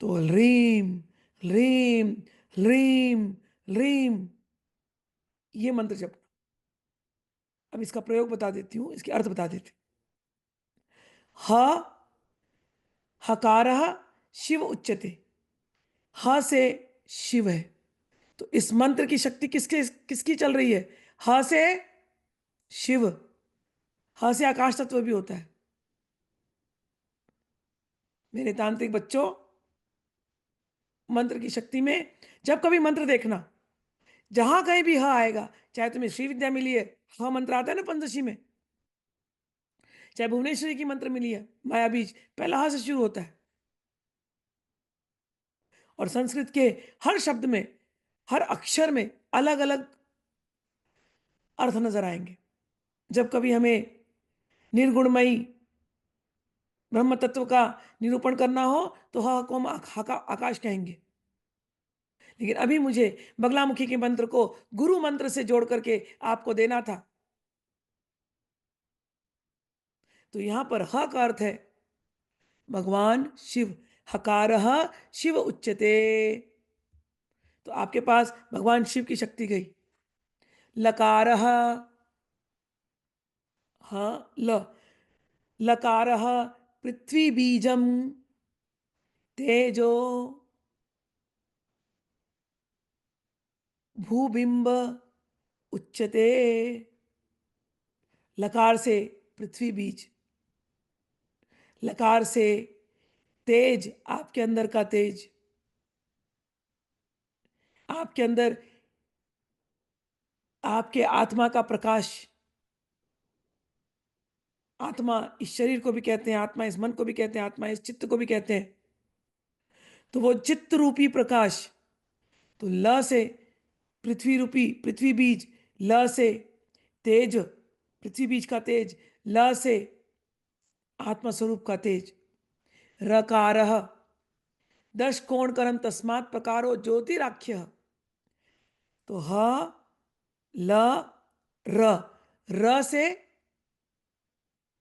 तो ह्रीम ह्रीम ह्रीम ह्रीम, ये मंत्र जप। अब इसका प्रयोग बता देती हूँ, इसके अर्थ बता देती हूँ। ह हकारः शिव उच्यते, ह से शिव है। तो इस मंत्र की शक्ति किसके किसकी चल रही है? ह से शिव, ह से आकाश तत्व भी होता है। मेरे तांत्रिक बच्चों, मंत्र की शक्ति में जब कभी मंत्र देखना, जहां कहीं भी ह आएगा, चाहे तुम्हें श्री विद्या मिली है, ह मंत्र आता है ना पंचदशी में, चाहे भुवनेश्वरी की मंत्र मिली है माया बीज, पहला ह से शुरू होता है। और संस्कृत के हर शब्द में, हर अक्षर में अलग अलग अर्थ नजर आएंगे। जब कभी हमें निर्गुणमयी ब्रह्म तत्व का निरूपण करना हो तो ह को हम आकाश कहेंगे। लेकिन अभी मुझे बगलामुखी के मंत्र को गुरु मंत्र से जोड़ करके आपको देना था। तो यहां पर ह का अर्थ है भगवान शिव, हकारः शिव उच्यते। तो आपके पास भगवान शिव की शक्ति गई। लकारः, हाँ ल, लकारः पृथ्वी बीजम तेजो भूबिंब उच्यते। लकार से पृथ्वी बीज, लकार से तेज, आपके अंदर का तेज, आपके अंदर आपके आत्मा का प्रकाश। आत्मा इस शरीर को भी कहते हैं, आत्मा इस मन को भी कहते हैं, आत्मा इस चित्त को भी कहते हैं। तो वो चित्त रूपी प्रकाश, तो ल से पृथ्वी रूपी पृथ्वी बीज, ल से तेज, पृथ्वी बीज का तेज, ल से आत्मा स्वरूप का तेज। रकारः दश कोण करम तस्मात् प्रकारो ज्योतिराख्य। तो ह ल र, र से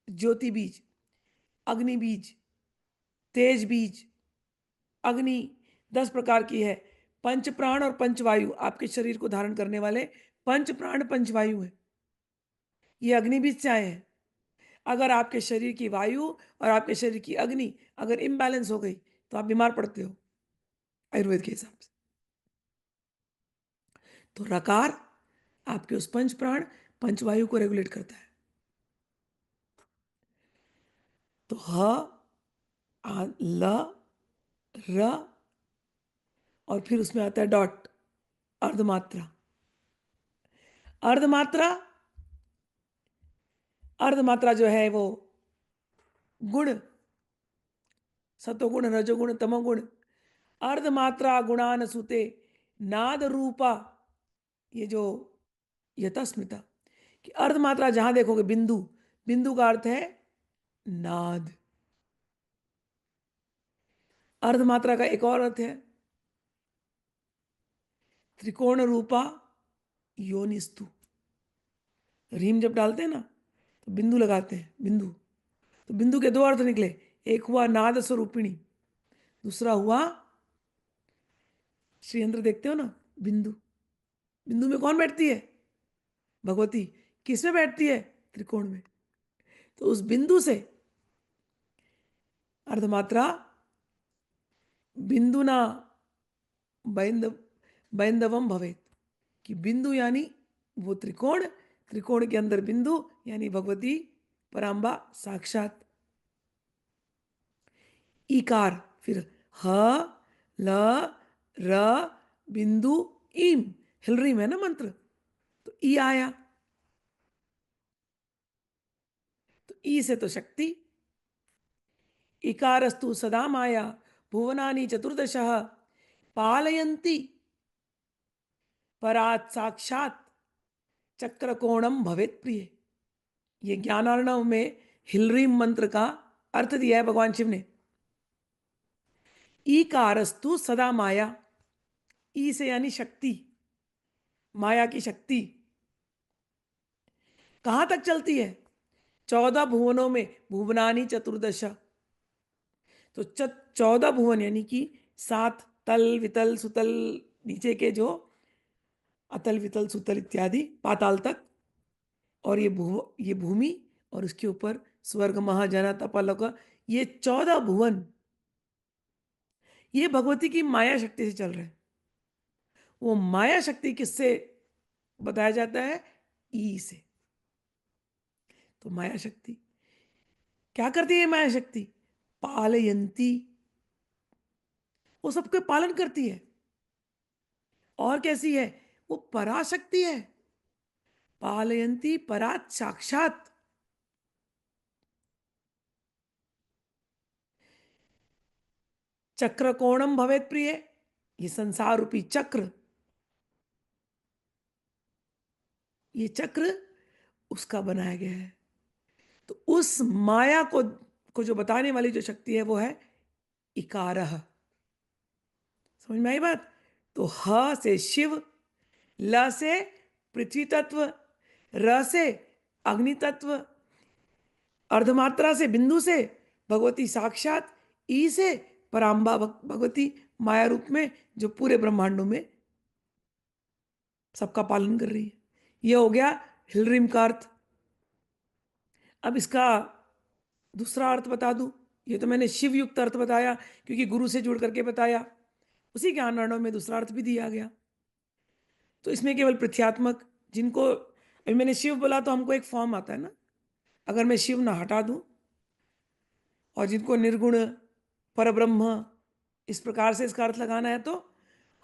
ज्योति बीज, अग्नि बीज, तेज बीज। अग्नि 10 प्रकार की है। पंच प्राण और पंचवायु, आपके शरीर को धारण करने वाले पंच प्राण पंचवायु है, ये अग्नि बीज से आए हैं। अगर आपके शरीर की वायु और आपके शरीर की अग्नि अगर इम्बैलेंस हो गई तो आप बीमार पड़ते हो आयुर्वेद के हिसाब से। तो रकार आपके उस पंच प्राण पंचवायु को रेगुलेट करता है। तो ह ल र, और फिर उसमें आता है डॉट, अर्धमात्रा। अर्धमात्रा, अर्धमात्रा जो है वो गुण, सतोगुण रजोगुण तमोगुण, अर्धमात्रा गुणान सुते नाद रूपा। ये जो यथास्मृता कि अर्धमात्रा जहां देखोगे बिंदु, बिंदु का अर्थ है नाद। अर्धमात्रा का एक और अर्थ है त्रिकोण रूपा योनिस्तु। रीम जब डालते हैं ना तो बिंदु लगाते हैं, बिंदु। तो बिंदु के दो अर्थ निकले, एक हुआ नाद स्वरूपिणी, दूसरा हुआ श्रीयंत्र देखते हो ना, बिंदु। बिंदु में कौन बैठती है? भगवती। किस में बैठती है? त्रिकोण में। तो उस बिंदु से अर्धमात्रा बिंदुना बैंदव बैंदवम भवेत, कि बिंदु यानी वो त्रिकोण, त्रिकोण के अंदर बिंदु यानी भगवती पराम्बा साक्षात। ईकार, फिर ह ल र बिंदु ईम, हिलरीम है ना मंत्र, तो ई आया। तो ई से तो शक्ति। इकारस्तु सदा माया भुवनानि चतुर्दशः पालयन्ति परात् साक्षात चक्रकोणम भवेत प्रिय। ये ज्ञानार्णव में हिलरीम मंत्र का अर्थ दिया है भगवान शिव ने। ईकारस्तु सदा माया, ई से यानी शक्ति, माया की शक्ति कहां तक चलती है? 14 भुवनों में, भुवनानी चतुर्दश। तो 14 भुवन यानी कि सात तल वितल सुतल, नीचे के जो अतल वितल सुतल इत्यादि पाताल तक, और ये भूमि, और उसके ऊपर स्वर्ग महाजन तपालोक, ये 14 भुवन, ये भगवती की माया शक्ति से चल रहे हैं। वो माया शक्ति किससे बताया जाता है? ई से। तो माया शक्ति क्या करती है? माया शक्ति पालयंती, वो सबके पालन करती है। और कैसी है? वो पराशक्ति है। पालयंती परात साक्षात। चक्र कोणम भवेत प्रिय, ये संसार रूपी चक्र, ये चक्र उसका बनाया गया है। तो उस माया को जो बताने वाली जो शक्ति है वो है इकारह। समझ में आई बात? तो ह से शिव, ल से पृथ्वी तत्व, र से अग्नि तत्व, अर्धमात्रा से बिंदु से भगवती साक्षात, ई से पराम्बा भगवती माया रूप में जो पूरे ब्रह्मांडों में सबका पालन कर रही है। यह हो गया हिलरिम का अर्थ। अब इसका दूसरा अर्थ बता दूं। ये तो मैंने शिव युक्त अर्थ बताया क्योंकि गुरु से जुड़ करके बताया, उसी ज्ञान वर्णों में दूसरा अर्थ भी दिया गया। तो इसमें केवल पृथ्व्यात्मक, जिनको अभी मैंने शिव बोला तो हमको एक फॉर्म आता है ना, अगर मैं शिव ना हटा दूं, और जिनको निर्गुण परब्रह्म इस प्रकार से इसका अर्थ लगाना है, तो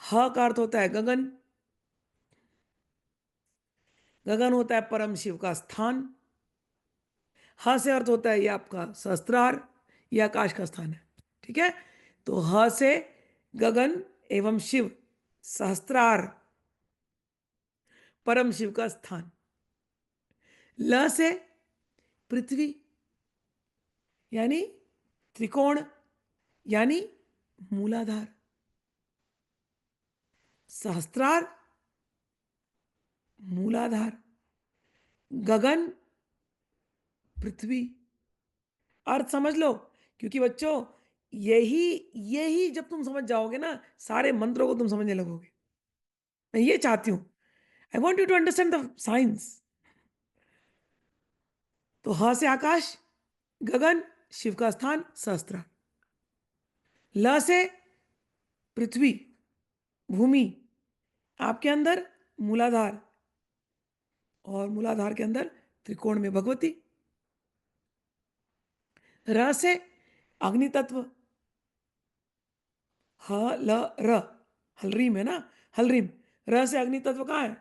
ह का अर्थ होता है गगन, गगन होता है परम शिव का स्थान। ह से अर्थ होता है ये आपका सहस्त्रार, ये आकाश का स्थान है। ठीक है, तो ह से गगन एवं शिव, सहस्त्रार परम शिव का स्थान। ल से पृथ्वी, यानी त्रिकोण, यानी मूलाधार। सहस्त्रार मूलाधार, गगन पृथ्वी। अर्थ समझ लो, क्योंकि बच्चों यही यही जब तुम समझ जाओगे ना, सारे मंत्रों को तुम समझने लगोगे। मैं ये चाहती हूं, I want you to understand the science. तो ह से आकाश, गगन शिव का स्थान सहस्त्र, ल से पृथ्वी भूमि, आपके अंदर मूलाधार, और मूलाधार के अंदर त्रिकोण में भगवती। र से अग्नि तत्व, ह ल र, हलरीम है ना, हलरीम। र से अग्नि तत्व कहाँ है?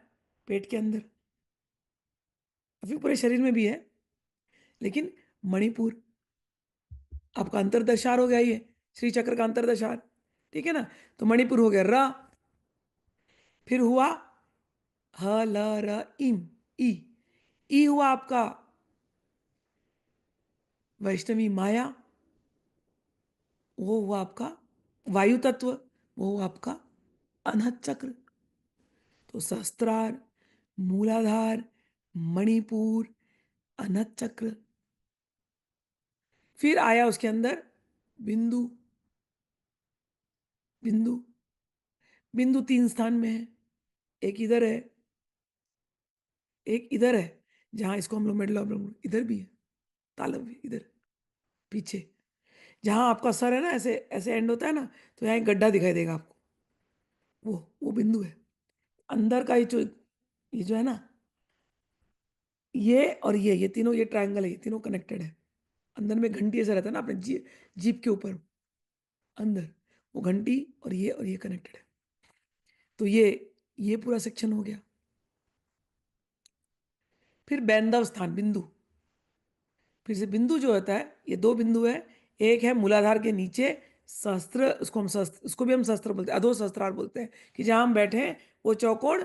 पेट के अंदर, अभी पूरे शरीर में भी है, लेकिन मणिपुर आपका अंतरदशार हो गया, ये श्री चक्र का अंतरदशार। ठीक है ना, तो मणिपुर हो गया र। फिर हुआ ह ल र इम, ई, ई हुआ आपका वैष्णवी माया, वो हुआ आपका वायु तत्व, वो हुआ आपका अनहत चक्र। तो सहस्त्रार, मूलाधार, मणिपुर, अनहत चक्र। फिर आया उसके अंदर बिंदु, बिंदु, बिंदु 3 स्थान में है। एक इधर है, एक इधर है, जहां इसको हम लोग मेडल ऑफ इधर भी है, तालब भी इधर पीछे, जहां आपका सर है ना, ऐसे ऐसे एंड होता है ना, तो यहाँ एक गड्ढा दिखाई देगा आपको, वो बिंदु है। अंदर का ये जो है ना, ये और ये तीनों, ये ट्रायंगल है, ये तीनों कनेक्टेड है। अंदर में घंटी ऐसा रहता है ना अपने जीप के ऊपर, अंदर वो घंटी और ये कनेक्टेड है। तो ये पूरा सेक्शन हो गया। फिर बैंधव स्थान बिंदु, फिर से बिंदु जो होता है, ये दो बिंदु है। एक है मूलाधार के नीचे सहस्त्र, उसको हम सहस्त्र, उसको भी हम सहस्त्र बोलते हैं, अधो सहस्त्रार बोलते हैं, कि जहां हम बैठे हैं वो चौकोण,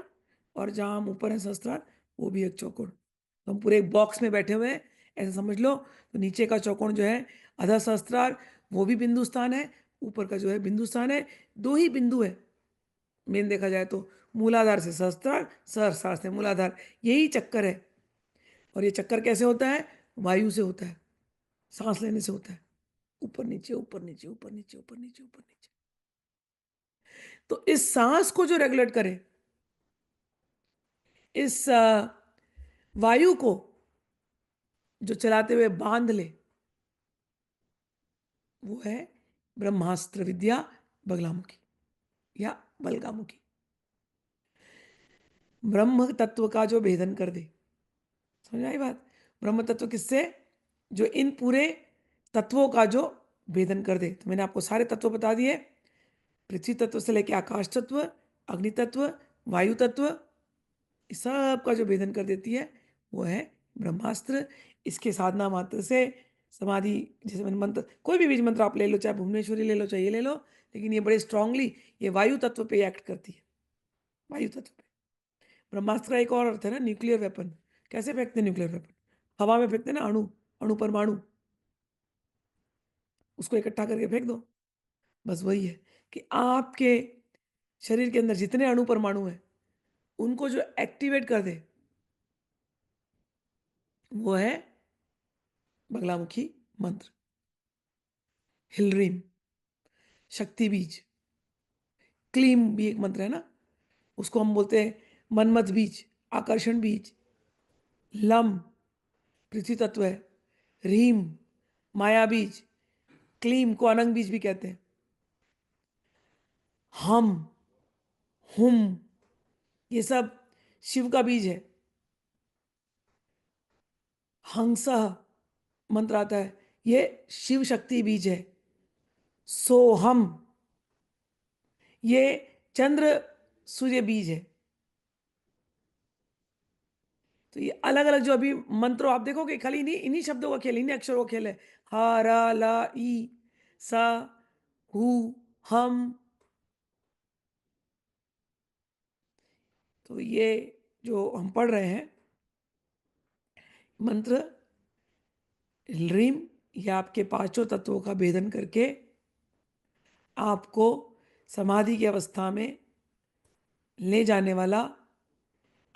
और जहां हम ऊपर हैं सहस्त्रार, वो भी एक चौकोण। तो हम पूरे एक बॉक्स में बैठे हुए हैं, ऐसा समझ लो। तो नीचे का चौकोण जो है अधः सहस्त्रार, वो भी बिंदु स्थान है, ऊपर का जो है बिंदु स्थान है। दो ही बिंदु है मेन देखा जाए तो, मूलाधार से सहस्त्रार, सहस्त्रार से मूलाधार, यही चक्कर है। और ये चक्कर कैसे होता है? वायु से होता है, सांस लेने से होता है, ऊपर नीचे ऊपर नीचे ऊपर नीचे ऊपर नीचे ऊपर नीचे। तो इस सांस को जो रेगुलेट करे, इस वायु को जो चलाते हुए बांध ले, वो है ब्रह्मास्त्र विद्या बगलामुखी या बलगामुखी। ब्रह्म तत्व का जो भेदन कर दे। समझ आई बात? ब्रह्म तत्व किससे? जो इन पूरे तत्वों का जो भेदन कर दे। तो मैंने आपको सारे तत्व बता दिए, पृथ्वी तत्व से लेकर आकाश तत्व, अग्नि तत्व, वायु तत्व, इस सब का जो भेदन कर देती है वो है ब्रह्मास्त्र। इसके साधना मात्र से समाधि, जैसे मैंने मंत्र, कोई भी बीज मंत्र आप ले लो, चाहे भुवनेश्वरी ले लो, चाहे ये ले लो, लेकिन ये बड़े स्ट्रांगली ये वायु तत्व पे एक्ट करती है, वायु तत्व पे। ब्रह्मास्त्र का एक और अर्थ है ना, न्यूक्लियर वेपन। कैसे फेंकते हैं न्यूक्लियर वेपन? हवा में फेंकते हैं ना, अणु, अणु परमाणु, उसको इकट्ठा करके फेंक दो। बस वही है कि आपके शरीर के अंदर जितने अणु परमाणु हैं उनको जो एक्टिवेट कर दे वो है बगलामुखी मंत्र, हिलरीम, शक्ति बीज। क्लीम भी एक मंत्र है ना, उसको हम बोलते हैं मनमथ बीज, आकर्षण बीज। लम पृथ्वी तत्व है, रीम माया बीज, क्लीम को अनंग बीज भी कहते हैं। हम, हुम, ये सब शिव का बीज है। हंस मंत्र आता है, ये शिव शक्ति बीज है। सोहम, ये चंद्र सूर्य बीज है। तो ये अलग अलग जो अभी मंत्र आप देखोगे, खाली इन्हीं इन्हीं शब्दों का खेल, इन्हीं अक्षरों का खेल है। हा रा ला ई सा हु हम। तो ये जो हम पढ़ रहे हैं मंत्र, ह्रीम, ये आपके पांचों तत्वों का भेदन करके आपको समाधि की अवस्था में ले जाने वाला,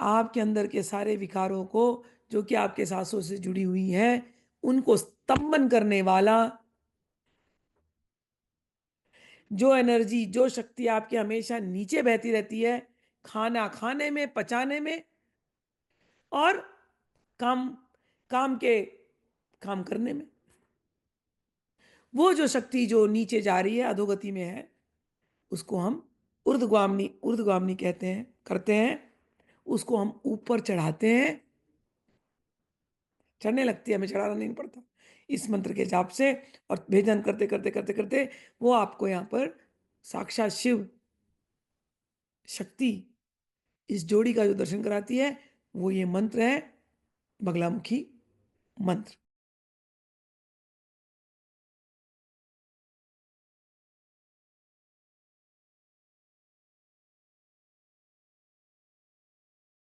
आपके अंदर के सारे विकारों को जो कि आपके सांसों से जुड़ी हुई हैं उनको स्तंभन करने वाला, जो एनर्जी, जो शक्ति आपकी हमेशा नीचे बहती रहती है, खाना खाने में, पचाने में, और काम काम के काम करने में, वो जो शक्ति जो नीचे जा रही है, अधोगति में है, उसको हम ऊर्ध्वगामिनी, ऊर्ध्वगामिनी कहते हैं, करते हैं। उसको हम ऊपर चढ़ाते हैं, चढ़ने लगती है, हमें चढ़ाना नहीं पड़ता इस मंत्र के जाप से। और भेदन करते करते करते करते वो आपको यहाँ पर साक्षात शिव शक्ति, इस जोड़ी का जो दर्शन कराती है, वो ये मंत्र है, बगलामुखी मंत्र।